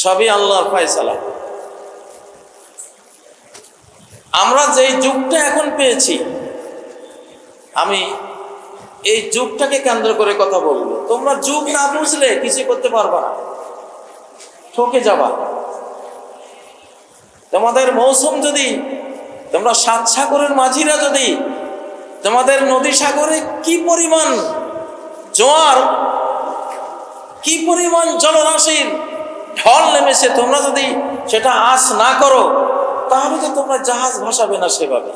সবই আল্লাহর ফয়সালা। আমরা যেই যুগটা এখন পেয়েছি, আমি এই যুগটাকে কেন্দ্র করে কথা বলবো। তোমরা যুগ না বুঝলে কিছু করতে পারবা না, ঠকে যাবা। তোমাদের মৌসুম যদি, তোমরা সাত সাগরের মাঝিরা যদি, তোমাদের নদী সাগরে কি পরিমাণ জোয়ার, কি পরিমাণ জলরাশির ঢল নেমেছে, তোমরা যদি সেটা আঁচ না করো, তাহলে তো তোমরা জাহাজ ভাসাবে না সেভাবে।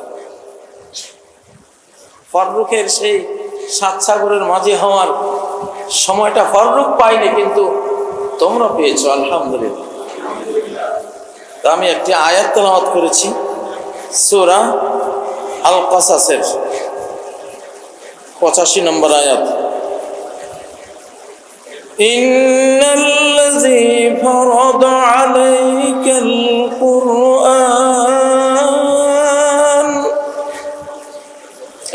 ফররুখের সেই সাত সাগরের মাঝি হওয়ার সময়টা ফররুখ পাইনি, কিন্তু তোমরা পেয়েছো, আলহামদুলিল্লাহ। তো আমি একটি আয়াত তেলাওয়াত করেছি সূরা আল কাসাসের 85 নম্বর আয়াত। ইন্নাল্লাযী ফারাদা আলাইকাল কুরআন,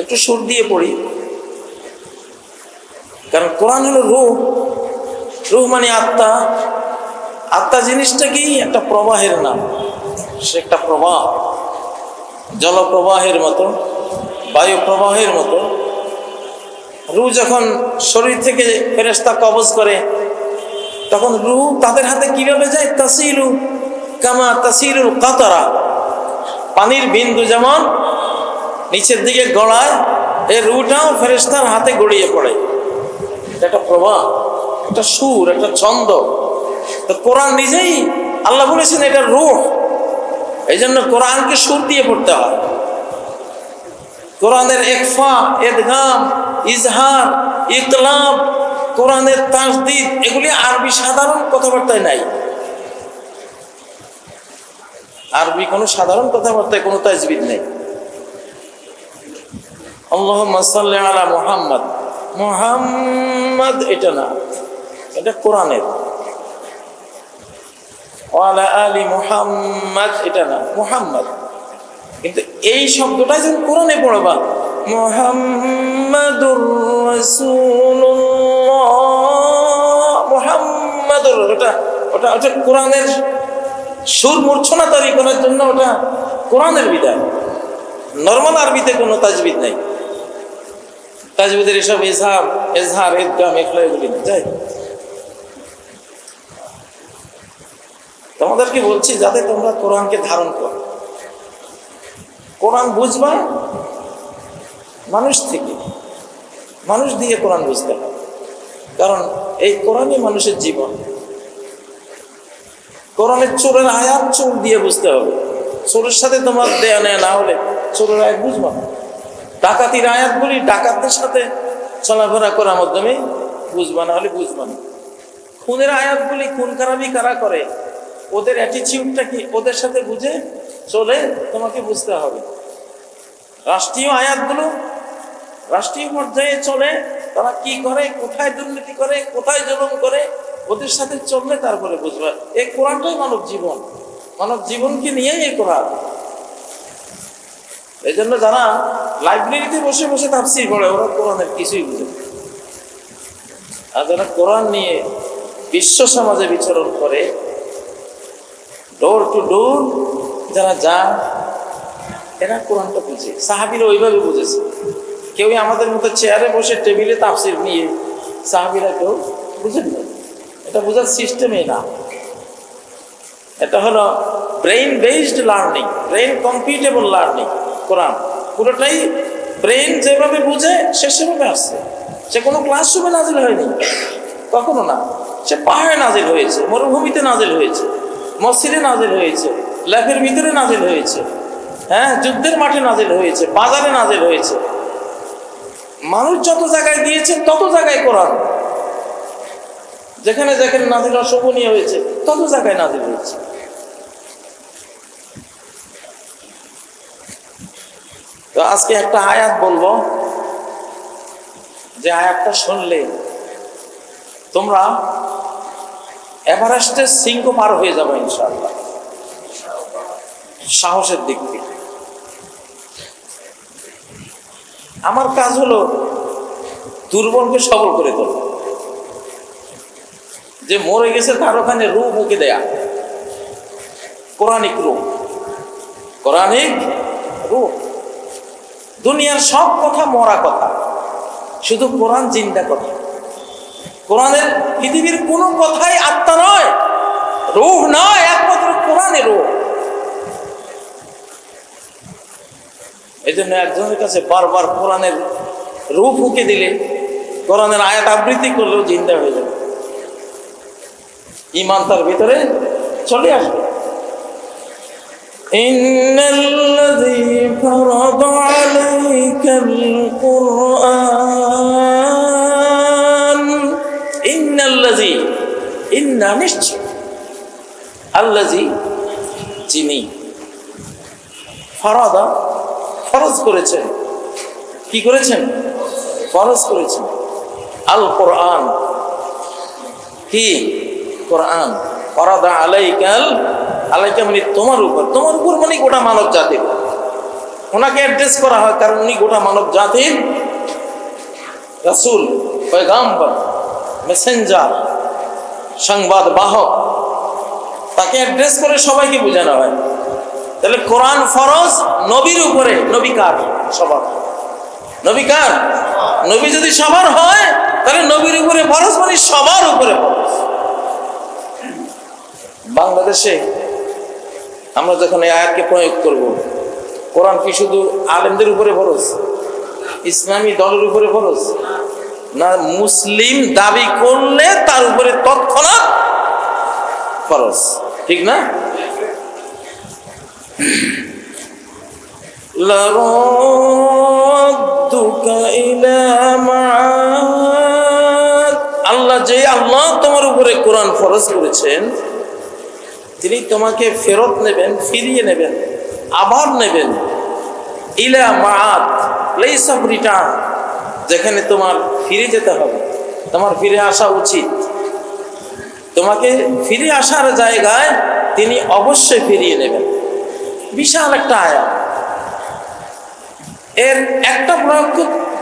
একটু সুর দিয়ে পড়ি, কারণ কোরআন হলো রূহ। রূহ মানে আত্মা। আত্মা জিনিসটা কি? একটা প্রবাহের নাম। সে একটা প্রবাহ, জলপ্রবাহের মতো, বায়ু প্রবাহের মতো। রূহ যখন শরীর থেকে ফেরেশতা কবজ করে, তখন রূহ তাদের হাতে কিভাবে যায়? তাসিলু কামা তাসিলুল কাতারা, পানির বিন্দু যেমন নিচের দিকে গড়ায়, এই রূহটাও ফেরেশতার হাতে গড়িয়ে পড়ে। একটা প্রবাহ, একটা সুর, একটা ছন্দ। তো কোরআন নিজেই আল্লাহ বলেছেন এটা রূহ। এই জন্য কোরআনকে সুর দিয়ে পড়তে হয়। কোরআনের ইকফা, ইদগাম, ইজহার, ইকলাব, কোরআনের তাসদীদ, এগুলি আরবি সাধারণ কথাবার্তায় নাই। আরবি কোনো সাধারণ কথাবার্তায় কোনো তাজবিদ নেই। আল্লাহুম্মা সাল্লি আলা মুহাম্মদ, মুহাম্মদ এটা না, এটা কোরআনের। ওয়ালা আলি মুহাম্মদ এটা না, মুহাম্মদ। কিন্তু এই শব্দটাই যখন কোরআনে পড়বা, মুহাম্মাদুর রাসূলুল্লাহ, মুহাম্মাদুর, ওটা কোরআনের সুর মূর্ছনা তৈরি করার জন্য, ওটা কোরআনের বিধান। নরমাল আরবিতে কোনো তাজবিদ নাই। তাজবিদের এসব এজহার, ইদগাম, ইখলা এগুলি না। যাই, তোমাদেরকে বলছি যাতে তোমরা কোরআনকে ধারণ করো। কোরআন বুঝবা মানুষ থেকে, মানুষ দিয়ে কোরআন বুঝতে হবে, কারণ এই কোরআনই মানুষের জীবন। কোরআনের চোরের আয়াত চোর দিয়ে বুঝতে হবে। চোরের সাথে তোমার দেয়া নেয়া না হলে চোরের আয়াত বুঝবা না। ডাকাতির আয়াতগুলি ডাকাতদের সাথে চলাফেরা করার মাধ্যমে বুঝবা, না হলে বুঝবা না। খুনের আয়াতগুলি, খুন খারাপি কারা করে, ওদের অ্যাটিচিউডটা কি, ওদের সাথে বুঝে চলে তোমাকে বুঝতে হবে। রাষ্ট্রীয় আয়াতগুলো রাষ্ট্রীয় পর্যায়ে চলে, তারা কি করে, কোথায় দুর্নীতি করে, কোথায় জুলুম করে, ওদের সাথে চললে তারপরে বুঝবে। এই কোরআনটাই মানব জীবন, মানব জীবনকে নিয়েই এই কোরআন। এই জন্য যারা লাইব্রেরিতে বসে বসে তাফসীর পড়ে, ওরা কোরআনের কিছুই বুঝে না। আর যারা কোরআন নিয়ে বিশ্ব সমাজে বিচরণ করে, ডোর টু ডোর যারা যায়, এরা কোরআনটা বুঝে। সাহাবীরা ওইভাবে বুঝেছে। কেউই আমাদের মতো চেয়ারে বসে টেবিলে তাফসীর নিয়ে সাহাবীরা কেউ বুঝেন না। এটা বোঝার সিস্টেমই না। এটা হলো brain based learning, brain computable learning. কোরআন পুরোটাই ব্রেইন যেভাবে বুঝে সে সেভাবে আসছে। সে কোনো ক্লাসরুমে নাজিল হয়নি, কখনো না। সে পাহাড়ে নাজিল হয়েছে, মরুভূমিতে নাজিল হয়েছে, মসজিদে নাজিল হয়েছে, ল্যাবের ভিতরে নাজিল হয়েছে, হ্যাঁ, যুদ্ধের মাঠে নাজিল হয়েছে, বাজারে নাজিল হয়েছে। মানুষ যত জায়গায় দিয়েছে তত জায়গায় কোরআন, যেখানে যেখানে নাজিল শোভনীয় হয়েছে তত জায়গায় নাজিল হয়েছে। তো আজকে একটা আয়াত বলবো, যে আয়াতটা শুনলে তোমরা এভারেস্টের শৃঙ্গ পার হয়ে যাবে ইনশাআল্লাহ, সাহসের দিক থেকে। আমার কাজ হলো দুর্বলকে সবল করে তোলা। যে মরে গেছে তার ওখানে রূহ মুখে দেয়া, কোরআনিক রূহ, কোরআনিক রূহ। দুনিয়ার সব কথা মরা কথা, শুধু কোরআন জিন্দা কথা। কোরআনের পৃথিবীর কোনো কথাই আত্মা নয়, রূহ নয়, একমাত্র কোরআনের রূহ। এই জন্য একজনের কাছে বারবার কোরআনের রূহ ফুঁকে দিলে, কোরআনের আয়াত আবৃত্তি করলেও জিন্দা হয়ে যাবে, ঈমান তার ভিতরে চলে আসবে। ইন্নাল্লাযী ফারাদা আলাইকাল কুরআন, ইন্নাল্লাযী, ইন্না নিশ্চয়, আল্লাযী যিনি, ফারাদা ফরজ করেছেন, কি করেছেন? ফরজ করেছেন, আল কোরআন, কি কোরআন, ফারাদা আলাইকাল, আলাইকা মানে তোমার উপর, তোমার উপর মানে গোটা মানব জাতির। ওনাকে অ্যাড্রেস করা হয় কারণ উনি গোটা মানব জাতির রাসূল, পয়গাম্বর, মেসেঞ্জার, সংবাদ বাহক। তাকে অ্যাড্রেস করে সবাইকে বোঝানো হয়। তাহলে কোরআন ফরজ নবীর উপরে। নবী কার? সবার। নবী কার? নবী যদি সবার হয় তাহলে নবীর উপরে ফরজ মানে সবার উপরে ফরজ। বাংলাদেশে আমরা যখন এই আয়াতকে প্রয়োগ করব, কোরআন কি শুধু আলেমদের উপরে ফরজ, ইসলামী দলের উপরে ফরজ না? মুসলিম দাবি করলে তার উপরে তৎক্ষণাৎ ফরজ, ঠিক না? আল্লাহ, যে আল্লাহ তোমার উপরে কোরআন ফরজ করেছেন, তিনি তোমাকে ফেরত নেবেন, ফিরিয়ে নেবেন, আবার নেবেন। ইলা মাআদ, প্লেস অফ রিটার্ন, যেখানে তোমার ফিরে যেতে হবে, তোমার ফিরে আসা উচিত। তোমাকে ফিরে আসার জায়গায় তিনি অবশ্যই ফিরিয়ে নেবেন। বিশাল একটা আয়াত। এর একটা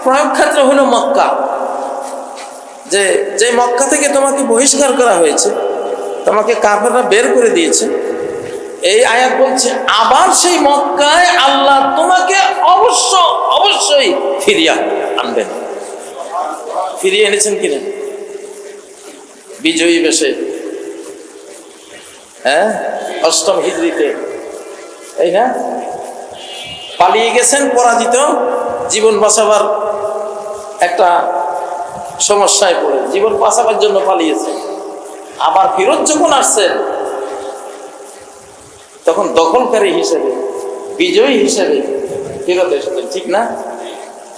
প্রয়োগ ক্ষেত্র হলো মক্কা, যে মক্কা থেকে তোমাকে বহিষ্কার করা হয়েছে, তোমাকে কাফেররা বের করে দিয়েছে। এই আয়াত বলছে আবার সেই মক্কায় আল্লাহ তোমাকে অবশ্যই ফিরিয়ে আনবেন। ফিরিয়ে এনেছেন কিনা? বিজয়ী বেশে, হ্যাঁ, 8ম হিজরিতে, এই না? পালিয়ে গেছেন পরাজিত, জীবন বাঁচাবার একটা সমস্যায় পড়ে জীবন বাঁচাবার জন্য পালিয়েছে। আবার ফেরত যখন আসছেন তখন দখলকারী হিসেবে, বিজয়ী হিসেবে ফেরত এসেছেন, ঠিক না?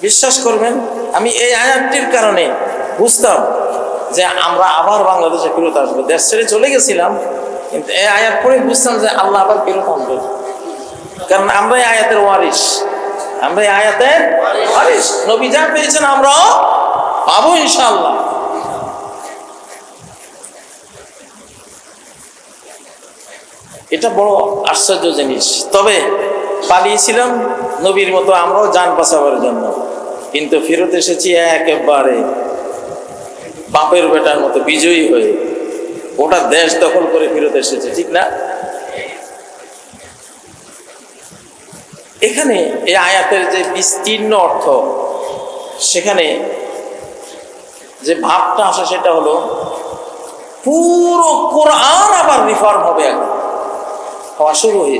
বিশ্বাস করবেন, আমি এই আয়াতটির কারণে বুঝতাম যে আমরা আবার বাংলাদেশে ফেরত আসবো। দেশ ছেড়ে চলে গেছিলাম, কিন্তু এই আয়াত পড়ে বুঝতাম যে আল্লাহ আবার ফেরত আনবে, কারণ আমরা এই আয়াতের ওয়ারিস, আমরা এই আয়াতের ওয়ারিস। নবী যা পেয়েছেন আমরাও পাবো ইনশাআল্লাহ। এটা বড় আশ্চর্য জিনিস। তবে পালিয়েছিলাম নবীর মতো আমরাও জান বাঁচাবার জন্য, কিন্তু ফেরত এসেছি একেবারে বাপের বেটার মতো বিজয়ী হয়ে, গোটা দেশ দখল করে ফেরত এসেছে, ঠিক না? এখানে এই আয়াতের যে বিস্তীর্ণ অর্থ, সেখানে যে ভাবটা আসে সেটা হলো পুরো কোরআন আবার রিফর্ম হবে, হওয়া শুরু হয়েছে।